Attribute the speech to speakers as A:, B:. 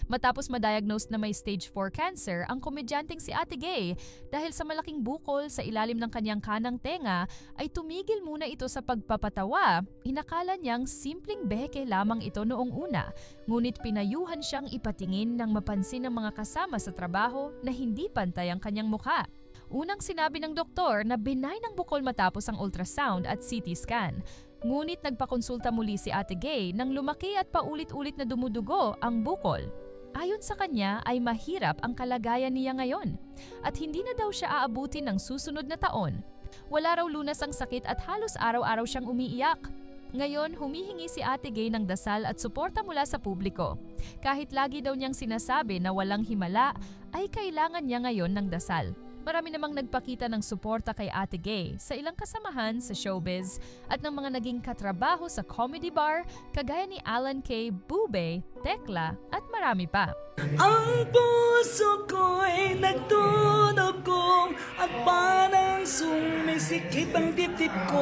A: Matapos ma-diagnose na may stage 4 cancer ang komedyanteng si Ate Gay dahil sa malaking bukol sa ilalim ng kanyang kanang tenga ay tumigil muna ito sa pagpapatawa. Inakala niyang simpleng beke lamang ito noong una, ngunit pinayuhan siyang ipatingin nang mapansin ng mga kasama sa trabaho na hindi pantay ang kanyang mukha. Unang sinabi ng doktor na benign ang bukol matapos ang ultrasound at CT scan. Ngunit nagpakonsulta muli si Ate Gay nang lumaki at paulit-ulit na dumudugo ang bukol. Ayon sa kanya ay mahirap ang kalagayan niya ngayon at hindi na daw siya aabutin ng susunod na taon. Wala raw lunas ang sakit at halos araw-araw siyang umiiyak. Ngayon, humihingi si Ate Gay ng dasal at suporta mula sa publiko. Kahit lagi daw niyang sinasabi na walang himala, ay kailangan niya ngayon ng dasal. Marami namang nagpakita ng suporta kay Ate Gay sa ilang kasamahan sa showbiz at ng mga naging katrabaho sa comedy bar kagaya ni Alan K, Bube, Tekla at marami pa.
B: Ang puso ko'y nagtunog at parang sumisikip ang dibdib ko.